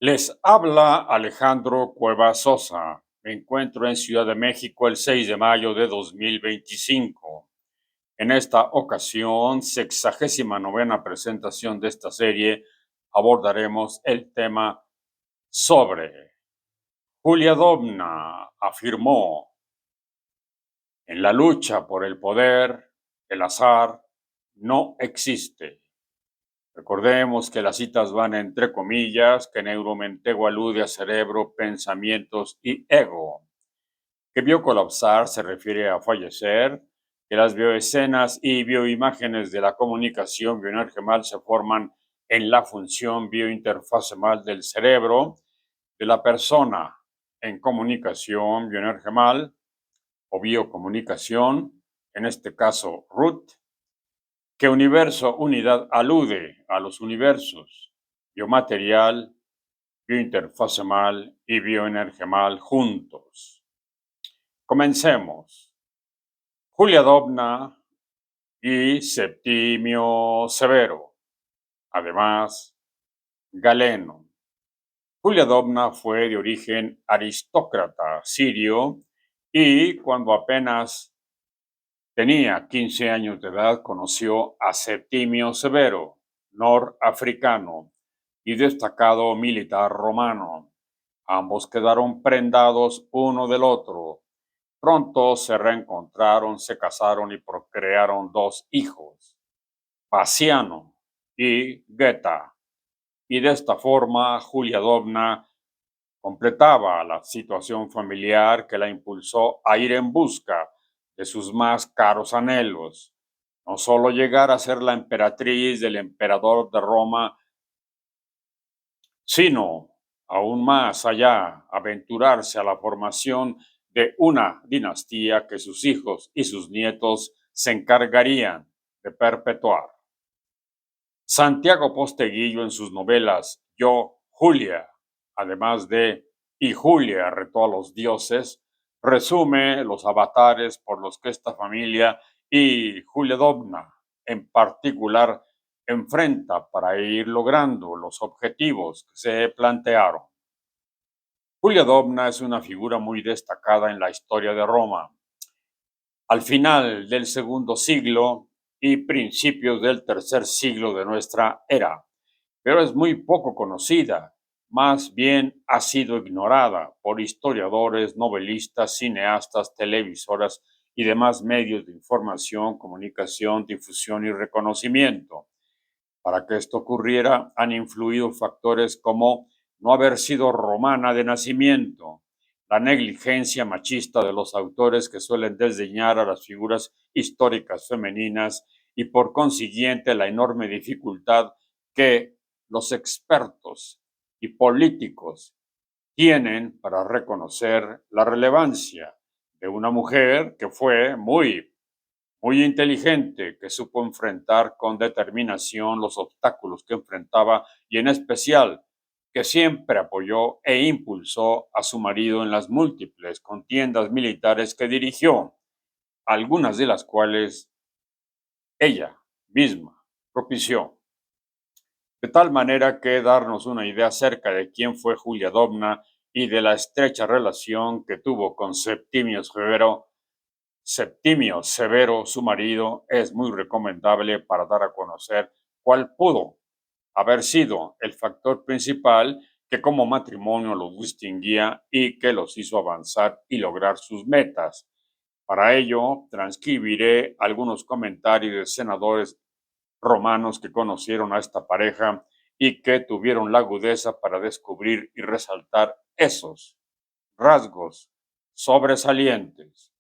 Les habla Alejandro Cuevas Sosa. Me encuentro en Ciudad de México el 6 de mayo de 2025. En esta ocasión, 69ª presentación de esta serie, abordaremos el tema sobre Julia Dobna afirmó: en la lucha por el poder, el azar no existe. Recordemos que las citas van entre comillas, que Neuromentego alude a cerebro, pensamientos y ego. Que vio colapsar se refiere a fallecer, que las bioescenas y bioimágenes de la comunicación bioenergemal se forman en la función biointerfacemal del cerebro de la persona en comunicación bioenergemal o biocomunicación, en este caso Ruth, que universo unidad alude a los universos biomaterial, biointerfacemal y bioenergemal juntos. Comencemos. Julia Dobna y Septimio Severo, además Galeno. Julia Dobna fue de origen aristócrata sirio y cuando apenas tenía 15 años de edad conoció a Septimio Severo, norafricano y destacado militar romano. Ambos quedaron prendados uno del otro. Pronto se reencontraron, se casaron y procrearon dos hijos, Paciano y Geta. Y de esta forma Julia Dobna completaba la situación familiar que la impulsó a ir en busca de sus más caros anhelos, no solo llegar a ser la emperatriz del emperador de Roma, sino aún más allá, aventurarse a la formación de una dinastía que sus hijos y sus nietos se encargarían de perpetuar. Santiago Posteguillo en sus novelas Yo, Julia, además de Y Julia retó a los dioses, resume los avatares por los que esta familia y Julia Dobna en particular enfrenta para ir logrando los objetivos que se plantearon. Julia Dobna es una figura muy destacada en la historia de Roma. Al final del segundo siglo y principios del tercer siglo de nuestra era, pero es muy poco conocida, más bien ha sido ignorada por historiadores, novelistas, cineastas, televisoras y demás medios de información, comunicación, difusión y reconocimiento. Para que esto ocurriera han influido factores como no haber sido romana de nacimiento, la negligencia machista de los autores que suelen desdeñar a las figuras históricas femeninas y por consiguiente la enorme dificultad que los expertos y políticos tienen para reconocer la relevancia de una mujer que fue muy inteligente, que supo enfrentar con determinación los obstáculos que enfrentaba y en especial que siempre apoyó e impulsó a su marido en las múltiples contiendas militares que dirigió, algunas de las cuales ella misma propició. De tal manera que darnos una idea acerca de quién fue Julia Dobna y de la estrecha relación que tuvo con Septimio Severo, su marido, es muy recomendable para dar a conocer cuál pudo haber sido el factor principal que como matrimonio los distinguía y que los hizo avanzar y lograr sus metas. Para ello, transcribiré algunos comentarios de senadores romanos que conocieron a esta pareja y que tuvieron la agudeza para descubrir y resaltar esos rasgos sobresalientes.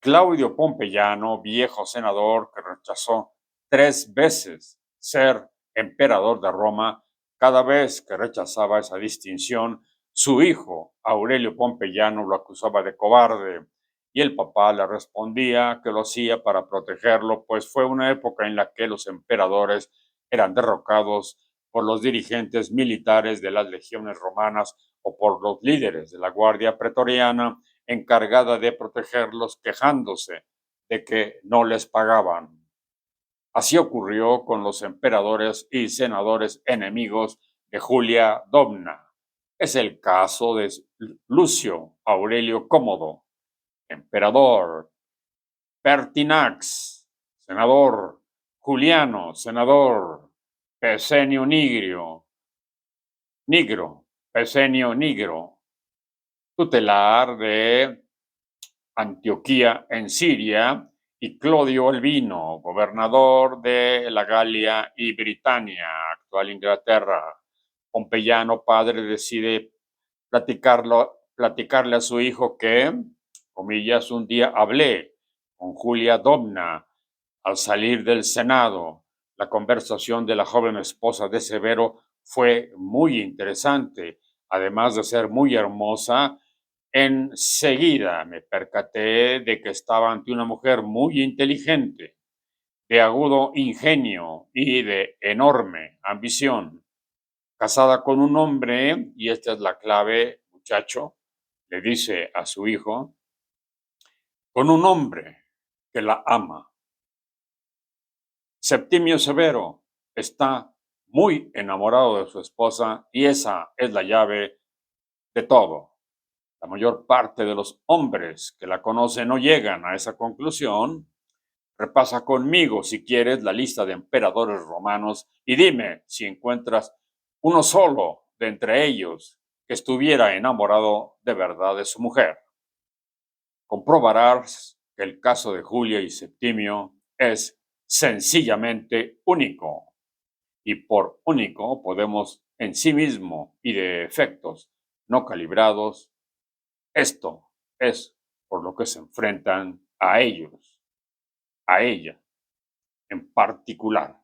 Claudio Pompeyano, viejo senador que rechazó 3 veces ser emperador de Roma, cada vez que rechazaba esa distinción, su hijo, Aurelio Pompeyano, lo acusaba de cobarde y el papá le respondía que lo hacía para protegerlo, pues fue una época en la que los emperadores eran derrocados por los dirigentes militares de las legiones romanas o por los líderes de la Guardia Pretoriana encargada de protegerlos, quejándose de que no les pagaban. Así ocurrió con los emperadores y senadores enemigos de Julia Domna. Es el caso de Lucio Aurelio Cómodo, emperador; Pertinax, senador; Juliano, senador; Pesenio Pesenio Nigro, tutelar de Antioquía en Siria; y Clodio Albino, gobernador de la Galia y Britania, actual Inglaterra. Pompeyano padre decide platicarle a su hijo que, comillas, un día hablé con Julia Domna al salir del Senado. La conversación de la joven esposa de Severo fue muy interesante, además de ser muy hermosa. Enseguida me percaté de que estaba ante una mujer muy inteligente, de agudo ingenio y de enorme ambición, casada con un hombre, y esta es la clave, muchacho, le dice a su hijo, con un hombre que la ama. Septimio Severo está muy enamorado de su esposa y esa es la llave de todo. La mayor parte de los hombres que la conocen no llegan a esa conclusión. Repasa conmigo, si quieres, la lista de emperadores romanos y dime si encuentras uno solo de entre ellos que estuviera enamorado de verdad de su mujer. Comprobarás que el caso de Julia y Septimio es sencillamente único. Y por único podemos en sí mismo y de efectos no calibrados, esto es por lo que se enfrentan a ellos, a ella en particular.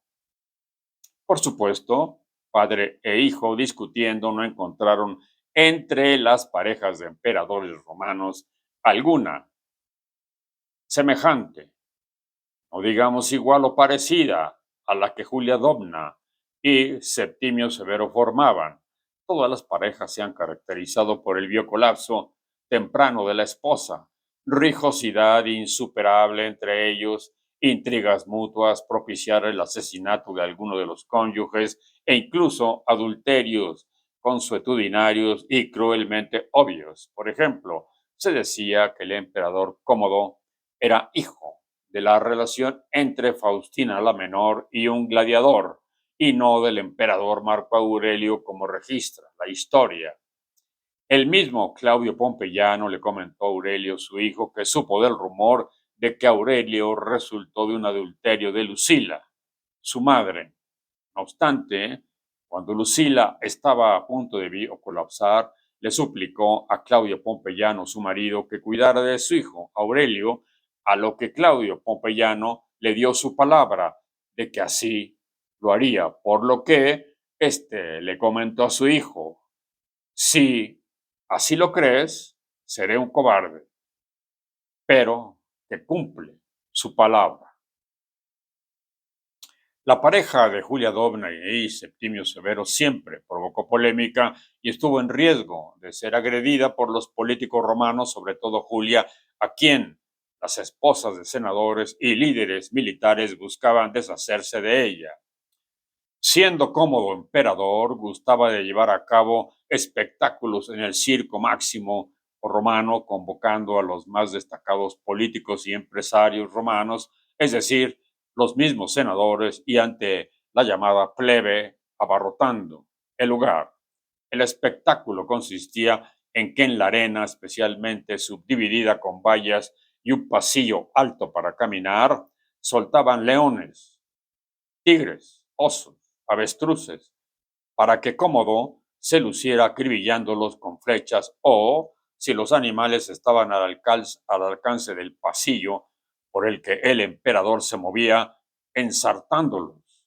Por supuesto, padre e hijo discutiendo no encontraron entre las parejas de emperadores romanos alguna semejante, o digamos igual o parecida a la que Julia Domna y Septimio Severo formaban. Todas las parejas se han caracterizado por el biocolapso temprano de la esposa, rijosidad insuperable entre ellos, intrigas mutuas, propiciar el asesinato de alguno de los cónyuges e incluso adulterios consuetudinarios y cruelmente obvios. Por ejemplo, se decía que el emperador Cómodo era hijo de la relación entre Faustina la Menor y un gladiador, y no del emperador Marco Aurelio como registra la historia. El mismo Claudio Pompeyano le comentó a Aurelio, su hijo, que supo del rumor de que Aurelio resultó de un adulterio de Lucila, su madre. No obstante, cuando Lucila estaba a punto de colapsar, le suplicó a Claudio Pompeyano, su marido, que cuidara de su hijo Aurelio, a lo que Claudio Pompeyano le dio su palabra de que así lo haría, por lo que éste le comentó a su hijo: si así lo crees, seré un cobarde, pero que cumple su palabra. La pareja de Julia Domna y Septimio Severo siempre provocó polémica y estuvo en riesgo de ser agredida por los políticos romanos, sobre todo Julia, a quien las esposas de senadores y líderes militares buscaban deshacerse de ella. Siendo Cómodo emperador, gustaba de llevar a cabo espectáculos en el Circo Máximo romano, convocando a los más destacados políticos y empresarios romanos, es decir, los mismos senadores, y ante la llamada plebe, abarrotando el lugar. El espectáculo consistía en que en la arena, especialmente subdividida con vallas y un pasillo alto para caminar, soltaban leones, tigres, osos, avestruces, para que Cómodo se luciera acribillándolos con flechas, o, si los animales estaban al alcance del pasillo por el que el emperador se movía, ensartándolos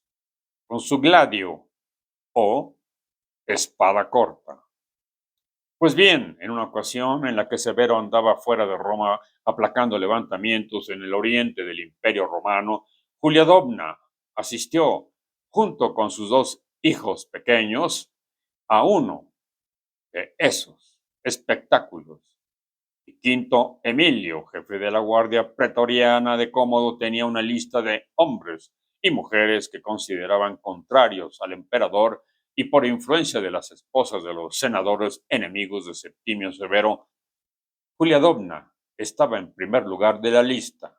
con su gladio o espada corta. Pues bien, en una ocasión en la que Severo andaba fuera de Roma aplacando levantamientos en el oriente del Imperio Romano, Julia Domna asistió, junto con sus dos hijos pequeños, a uno de esos espectáculos. Y Quinto Emilio, jefe de la Guardia Pretoriana de Cómodo, tenía una lista de hombres y mujeres que consideraban contrarios al emperador y por influencia de las esposas de los senadores enemigos de Septimio Severo, Julia Dobna estaba en primer lugar de la lista.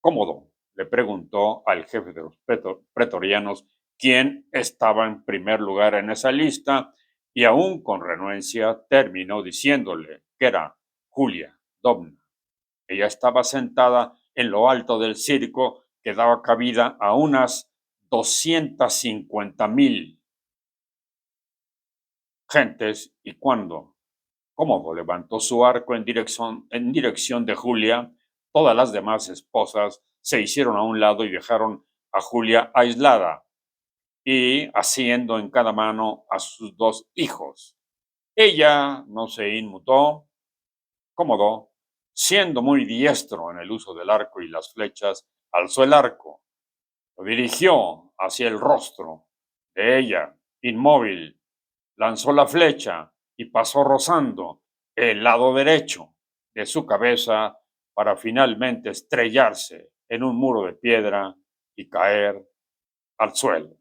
Cómodo le preguntó al jefe de los pretorianos quién estaba en primer lugar en esa lista y aún con renuencia terminó diciéndole que era Julia Dobna. Ella estaba sentada en lo alto del circo que daba cabida a unas 250,000 gentes y cuando Cómodo levantó su arco en dirección de Julia, todas las demás esposas se hicieron a un lado y dejaron a Julia aislada y haciendo en cada mano a sus dos hijos. Ella no se inmutó. Cómodo, siendo muy diestro en el uso del arco y las flechas, alzó el arco, lo dirigió hacia el rostro de ella, inmóvil, lanzó la flecha y pasó rozando el lado derecho de su cabeza para finalmente estrellarse en un muro de piedra y caer al suelo.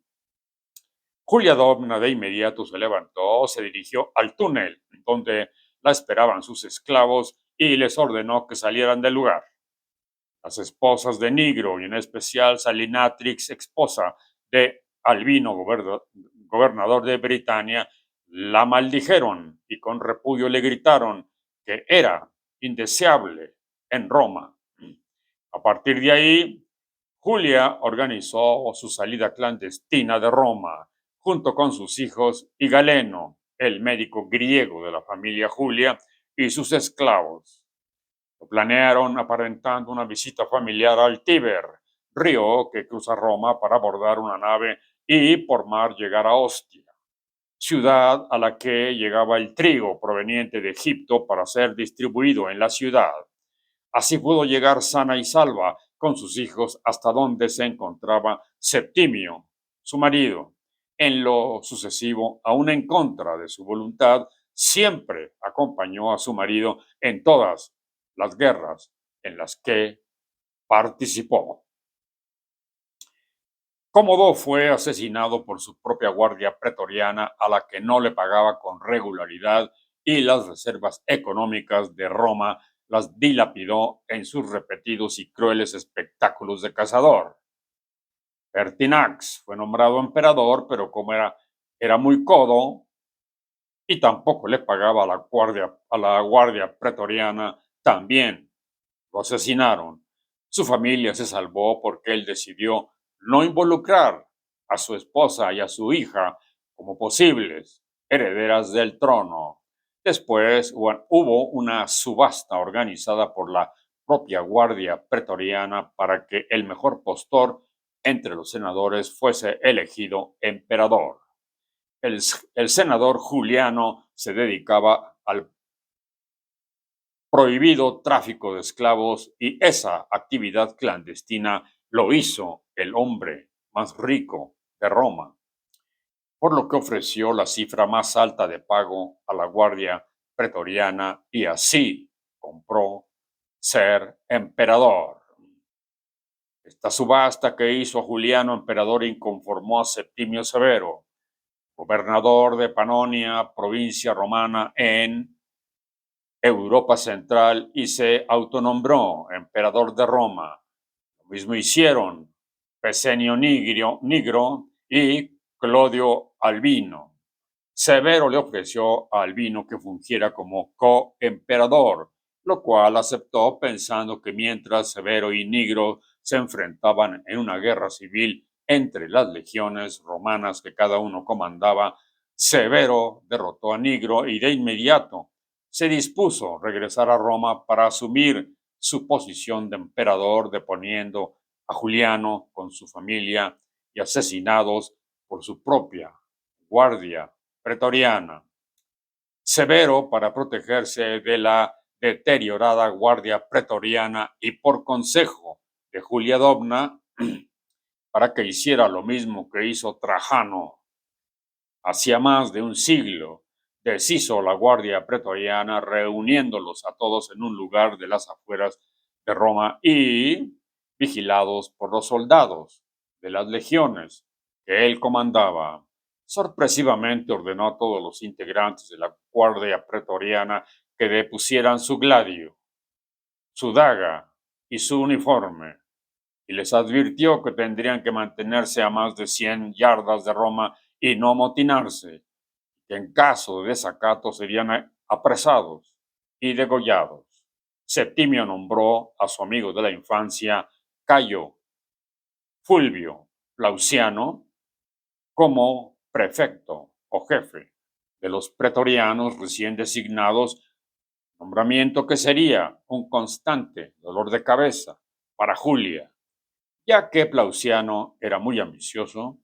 Julia Dobna de inmediato se levantó, se dirigió al túnel donde la esperaban sus esclavos y les ordenó que salieran del lugar. Las esposas de Nigro y en especial Salinatrix, esposa de Albino, gobernador de Britania, la maldijeron y con repudio le gritaron que era indeseable en Roma. A partir de ahí, Julia organizó su salida clandestina de Roma junto con sus hijos y Galeno, el médico griego de la familia Julia, y sus esclavos. Lo planearon aparentando una visita familiar al Tíber, río que cruza Roma para abordar una nave y por mar llegar a Ostia, ciudad a la que llegaba el trigo proveniente de Egipto para ser distribuido en la ciudad. Así pudo llegar sana y salva con sus hijos hasta donde se encontraba Septimio, su marido. En lo sucesivo, aún en contra de su voluntad, siempre acompañó a su marido en todas las guerras en las que participó. Cómodo fue asesinado por su propia guardia pretoriana a la que no le pagaba con regularidad y las reservas económicas de Roma las dilapidó en sus repetidos y crueles espectáculos de cazador. Pertinax fue nombrado emperador, pero como era muy codo y tampoco le pagaba a la guardia pretoriana, también lo asesinaron. Su familia se salvó porque él decidió no involucrar a su esposa y a su hija como posibles herederas del trono. Después hubo una subasta organizada por la propia guardia pretoriana para que el mejor postor entre los senadores fuese elegido emperador. El senador Juliano se dedicaba al prohibido tráfico de esclavos y esa actividad clandestina lo hizo el hombre más rico de Roma, por lo que ofreció la cifra más alta de pago a la guardia pretoriana y así compró ser emperador. Esta subasta que hizo Juliano emperador inconformó a Septimio Severo, gobernador de Panonia, provincia romana en Europa Central y se autonombró emperador de Roma. Lo mismo hicieron Pesenio Nigro y Clodio Albino. Severo le ofreció a Albino que fungiera como coemperador, lo cual aceptó pensando que mientras Severo y Nigro se enfrentaban en una guerra civil entre las legiones romanas que cada uno comandaba, Severo derrotó a Nigro y de inmediato se dispuso a regresar a Roma para asumir su posición de emperador, deponiendo a Juliano con su familia y asesinados por su propia guardia pretoriana. Severo, para protegerse de la deteriorada guardia pretoriana y por consejo de Julia Dobna, para que hiciera lo mismo que hizo Trajano hacía más de un siglo, deshizo la guardia pretoriana reuniéndolos a todos en un lugar de las afueras de Roma y vigilados por los soldados de las legiones que él comandaba. sorpresivamente ordenó a todos los integrantes de la guardia pretoriana que depusieran su gladio, su daga y su uniforme, y les advirtió que tendrían que mantenerse a más de 100 yardas de Roma y no amotinarse, que en caso de desacato serían apresados y degollados. Septimio nombró a su amigo de la infancia, Cayo Fulvio Plauciano, como prefecto o jefe de los pretorianos recién designados, nombramiento que sería un constante dolor de cabeza para Julia, ya que Plauciano era muy ambicioso,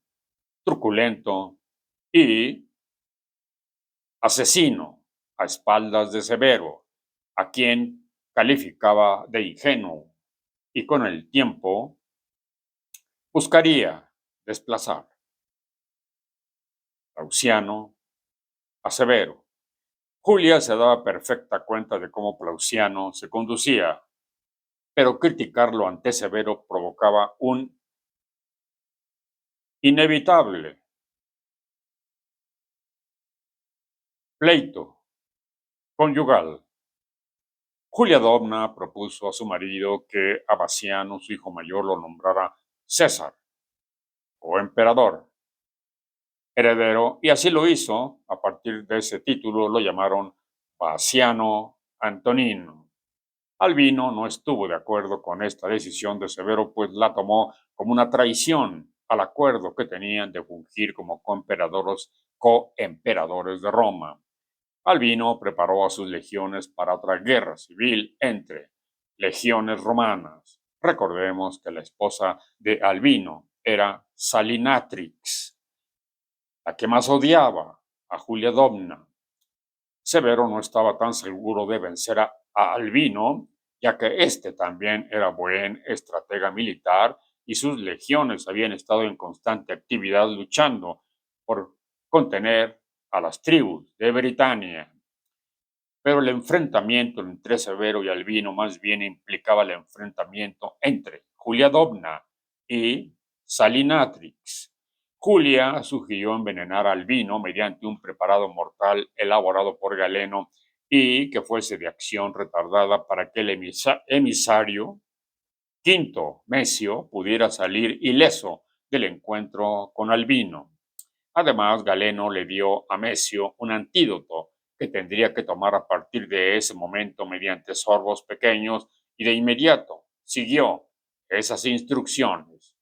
truculento y asesino a espaldas de Severo, a quien calificaba de ingenuo, y con el tiempo buscaría desplazar Plauciano a Severo. Julia se daba perfecta cuenta de cómo Plauciano se conducía, pero criticarlo ante Severo provocaba un inevitable pleito conyugal. Julia Domna propuso a su marido que a Baciano, su hijo mayor, lo nombrara César o emperador heredero, y así lo hizo. A partir de ese título lo llamaron Baciano Antonino. Albino no estuvo de acuerdo con esta decisión de Severo, pues la tomó como una traición al acuerdo que tenían de fungir como coemperadores de Roma. Albino preparó a sus legiones para otra guerra civil entre legiones romanas. Recordemos que la esposa de Albino era Salinatrix, la que más odiaba a Julia Domna. Severo no estaba tan seguro de vencer a Albino, ya que éste también era buen estratega militar y sus legiones habían estado en constante actividad luchando por contener a las tribus de Britania. Pero el enfrentamiento entre Severo y Albino más bien implicaba el enfrentamiento entre Julia Domna y Salinatrix. Julia sugirió envenenar a Albino mediante un preparado mortal elaborado por Galeno y que fuese de acción retardada para que el emisario Quinto Mesio pudiera salir ileso del encuentro con Albino. Además, Galeno le dio a Mesio un antídoto que tendría que tomar a partir de ese momento mediante sorbos pequeños, y de inmediato siguió esas instrucciones.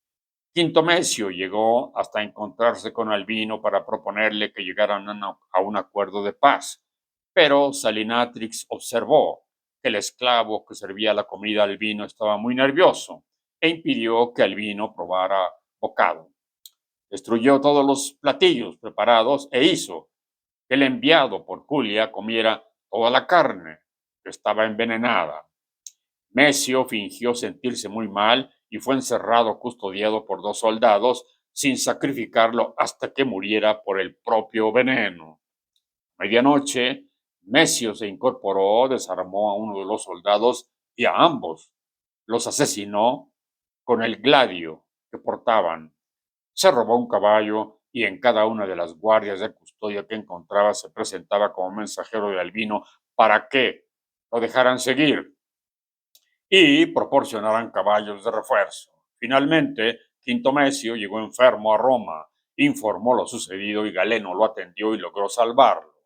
Quinto Mesio llegó hasta encontrarse con Albino para proponerle que llegaran a un acuerdo de paz, pero Salinatrix observó que el esclavo que servía la comida a Albino estaba muy nervioso e impidió que Albino probara bocado. Destruyó todos los platillos preparados e hizo que el enviado por Julia comiera toda la carne, que estaba envenenada. Mesio fingió sentirse muy mal y fue encerrado custodiado por 2 soldados sin sacrificarlo hasta que muriera por el propio veneno. A medianoche, Mesio se incorporó, desarmó a uno de los soldados y a ambos los asesinó con el gladio que portaban. Se robó un caballo y en cada una de las guardias de custodia que encontraba se presentaba como mensajero de Albino para que lo dejaran seguir y proporcionaran caballos de refuerzo. Finalmente, Quinto Mesio llegó enfermo a Roma, informó lo sucedido y Galeno lo atendió y logró salvarlo.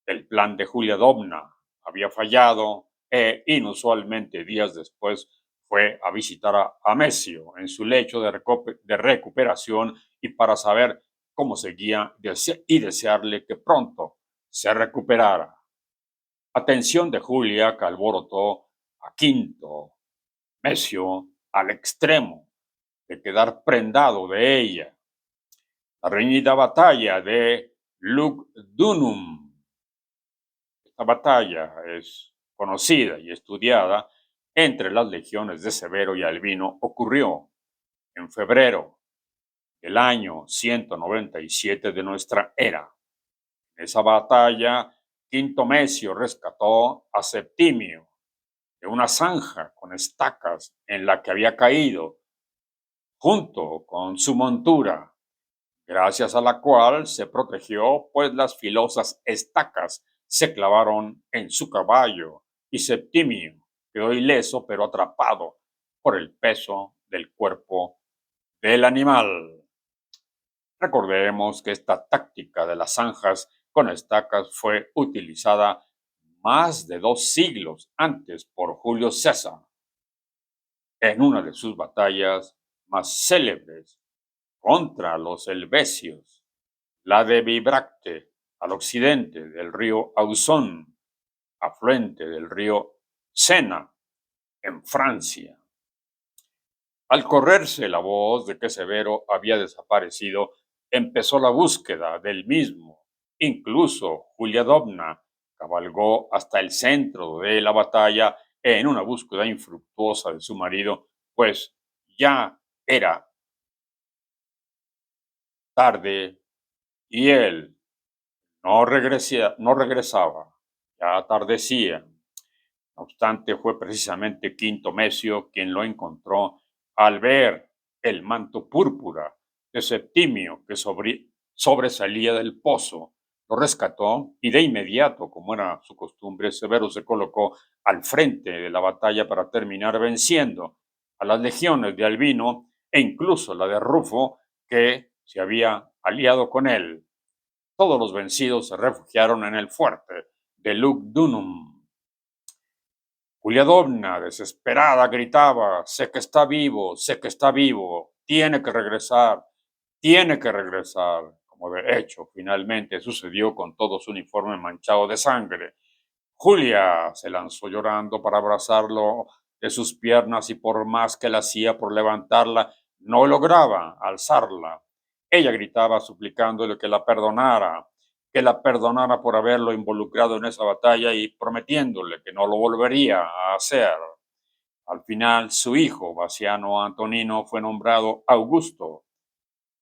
El plan de Julia Domna había fallado e inusualmente días después fue a visitar a Mesio en su lecho de recuperación y para saber cómo seguía y desearle que pronto se recuperara. Atención de Julia que alborotó a Quinto Mesio al extremo de quedar prendado de ella. La reñida batalla de Lugdunum. Esta batalla es conocida y estudiada entre las legiones de Severo y Albino. Ocurrió en febrero del año 197 de nuestra era. En esa batalla, Quinto Mesio rescató a Septimio de una zanja con estacas en la que había caído, junto con su montura. gracias a la cual se protegió, pues las filosas estacas se clavaron en su caballo y Septimio quedó ileso pero atrapado por el peso del cuerpo del animal. Recordemos que esta táctica de las zanjas con estacas fue utilizada más de 2 siglos antes por Julio César en una de sus batallas más célebres contra los helvecios, la de Bibracte, al occidente del río Ausón, afluente del río Sena, en Francia. Al correrse la voz de que Severo había desaparecido, empezó la búsqueda del mismo. Incluso Julia Dobna cabalgó hasta el centro de la batalla en una búsqueda infructuosa de su marido, pues ya era tarde y él no regresaba, ya atardecía. No obstante, fue precisamente Quinto Mesio quien lo encontró al ver el manto púrpura de Septimio que sobresalía del pozo. Lo rescató y de inmediato, como era su costumbre, Severo se colocó al frente de la batalla para terminar venciendo a las legiones de Albino e incluso la de Rufo, que se había aliado con él. Todos los vencidos se refugiaron en el fuerte de Lugdunum. Juliadovna, desesperada, gritaba: sé que está vivo, sé que está vivo, tiene que regresar. Como de hecho, finalmente sucedió con todo su uniforme manchado de sangre. Julia se lanzó llorando para abrazarlo de sus piernas y por más que la hacía por levantarla, no lograba alzarla. Ella gritaba suplicándole que la perdonara por haberlo involucrado en esa batalla y prometiéndole que no lo volvería a hacer. Al final, su hijo, Baciano Antonino, fue nombrado Augusto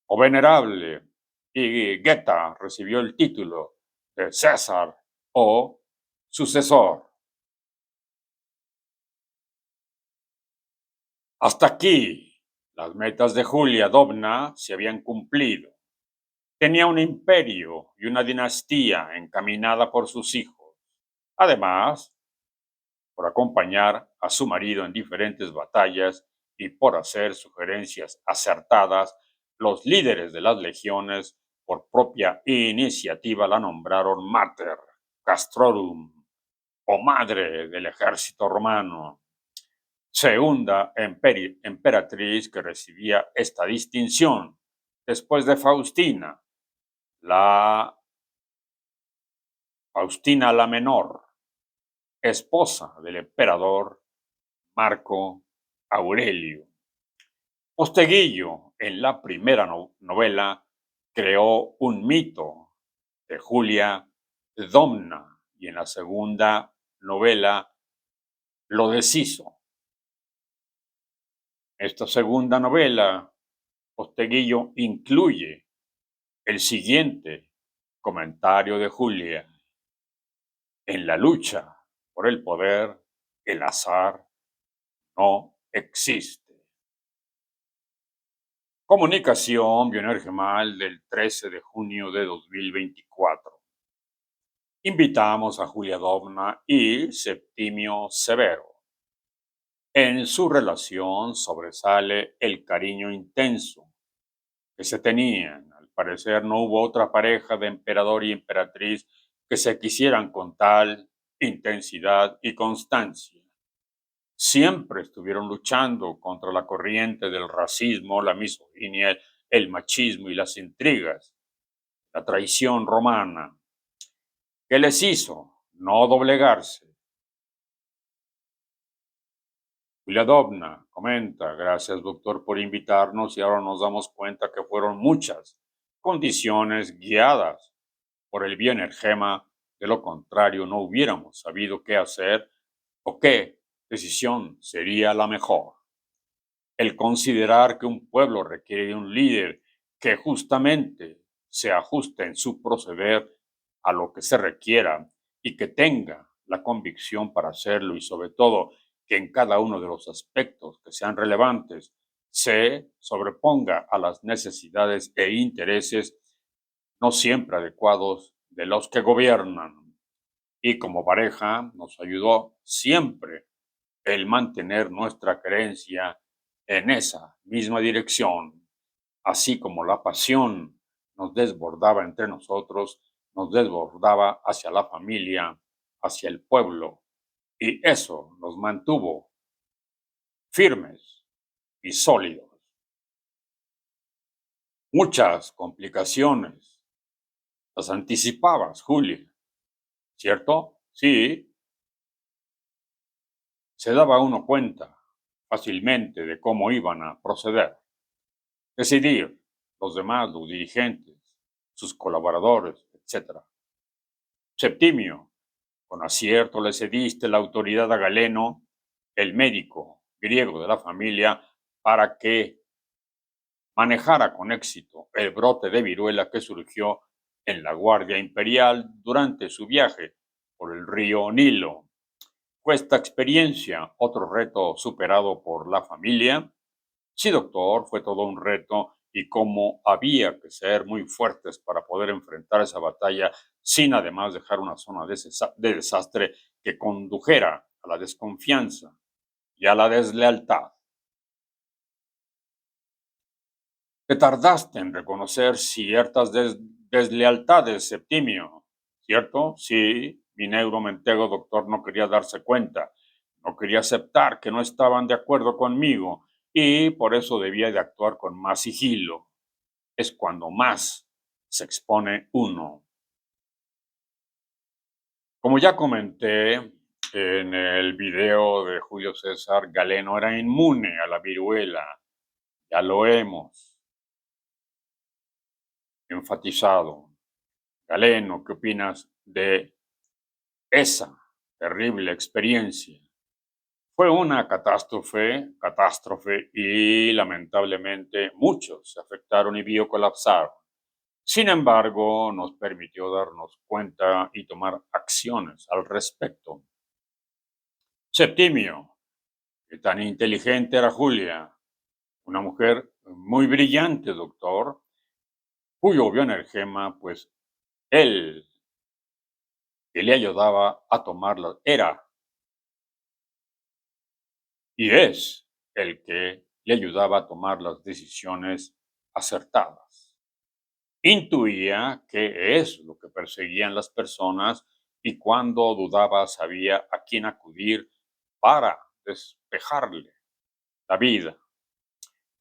o Venerable y Geta recibió el título de César o sucesor. Hasta aquí, las metas de Julia Dobna se habían cumplido. Tenía un imperio y una dinastía encaminada por sus hijos. Además, por acompañar a su marido en diferentes batallas y por hacer sugerencias acertadas, los líderes de las legiones, por propia iniciativa, la nombraron Mater Castrorum o Madre del Ejército Romano, segunda emperatriz que recibía esta distinción después de Faustina, la Faustina la Menor, esposa del emperador Marco Aurelio. Posteguillo, en la primera novela, creó un mito de Julia Domna y en la segunda novela lo deshizo. Esta segunda novela, Posteguillo incluye el siguiente comentario de Julia: en la lucha por el poder, el azar no existe. Comunicación Bioenergemal del 13 de junio de 2024. Invitamos a Julia Dobna y Septimio Severo. En su relación sobresale el cariño intenso que se tenían. Al parecer no hubo otra pareja de emperador y emperatriz que se quisieran con tal intensidad y constancia. Siempre estuvieron luchando contra la corriente del racismo, la misoginia, el machismo y las intrigas, la traición romana, que les hizo no doblegarse. Viladovna comenta: gracias doctor por invitarnos y ahora nos damos cuenta que fueron muchas condiciones guiadas por el bioenergema, de lo contrario no hubiéramos sabido qué hacer o qué decisión sería la mejor. El considerar que un pueblo requiere de un líder que justamente se ajuste en su proceder a lo que se requiera y que tenga la convicción para hacerlo y sobre todo que en cada uno de los aspectos que sean relevantes se sobreponga a las necesidades e intereses no siempre adecuados de los que gobiernan. Y como pareja nos ayudó siempre el mantener nuestra creencia en esa misma dirección, así como la pasión nos desbordaba entre nosotros, nos desbordaba hacia la familia, hacia el pueblo, y eso nos mantuvo firmes y sólidos. Muchas complicaciones las anticipabas, Julia, ¿cierto? Sí, se daba uno cuenta fácilmente de cómo iban a proceder. Decidir, los demás, los dirigentes, sus colaboradores, etc. Septimio, con acierto le cediste la autoridad a Galeno, el médico griego de la familia, para que manejara con éxito el brote de viruela que surgió en la Guardia Imperial durante su viaje por el río Nilo. ¿Fue esta experiencia otro reto superado por la familia? Sí, doctor, fue todo un reto y cómo había que ser muy fuertes para poder enfrentar esa batalla sin además dejar una zona de desastre que condujera a la desconfianza y a la deslealtad. Te tardaste en reconocer ciertas deslealtades, Septimio, ¿cierto? Sí, mi neuromentego doctor no quería darse cuenta, no quería aceptar que no estaban de acuerdo conmigo y por eso debía de actuar con más sigilo. Es cuando más se expone uno. Como ya comenté en el video de Julio César, Galeno era inmune a la viruela. Ya lo hemos enfatizado. Galeno, ¿qué opinas de esa terrible experiencia? Fue una catástrofe y lamentablemente muchos se afectaron y biocolapsaron. Sin embargo, nos permitió darnos cuenta y tomar acciones al respecto. Septimio, que tan inteligente era Julia, una mujer muy brillante, doctor, cuyo bioenergema, pues él que le ayudaba a tomarla, era y es el que le ayudaba a tomar las decisiones acertadas. Intuía qué es lo que perseguían las personas y cuando dudaba sabía a quién acudir para despejarle la vida.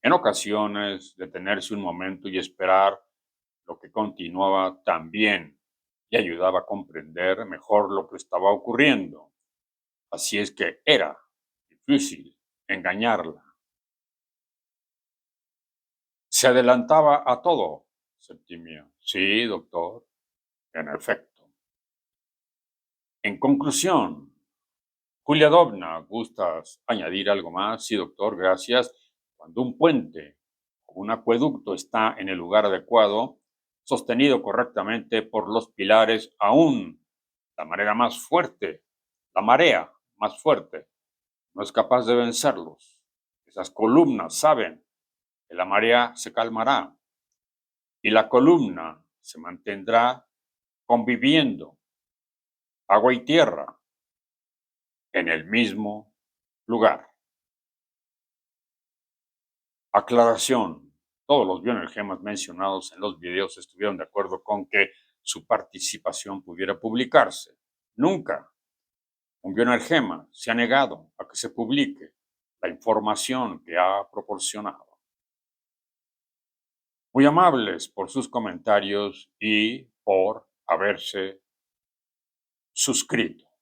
En ocasiones, detenerse un momento y esperar lo que continuaba también le ayudaba a comprender mejor lo que estaba ocurriendo. Así es que era difícil engañarla. Se adelantaba a todo, Septimio. Sí, doctor, en efecto. En conclusión, Julia Dobna, ¿gustas añadir algo más? Sí, doctor, gracias. Cuando un puente o un acueducto está en el lugar adecuado, sostenido correctamente por los pilares, aún la marea más fuerte, la marea más fuerte, no es capaz de vencerlos. Esas columnas saben que la marea se calmará y la columna se mantendrá conviviendo, agua y tierra, en el mismo lugar. Aclaración. Todos los bioenergemas mencionados en los videos estuvieron de acuerdo con que su participación pudiera publicarse. Nunca un bioenergema se ha negado a que se publique la información que ha proporcionado. Muy amables por sus comentarios y por haberse suscrito.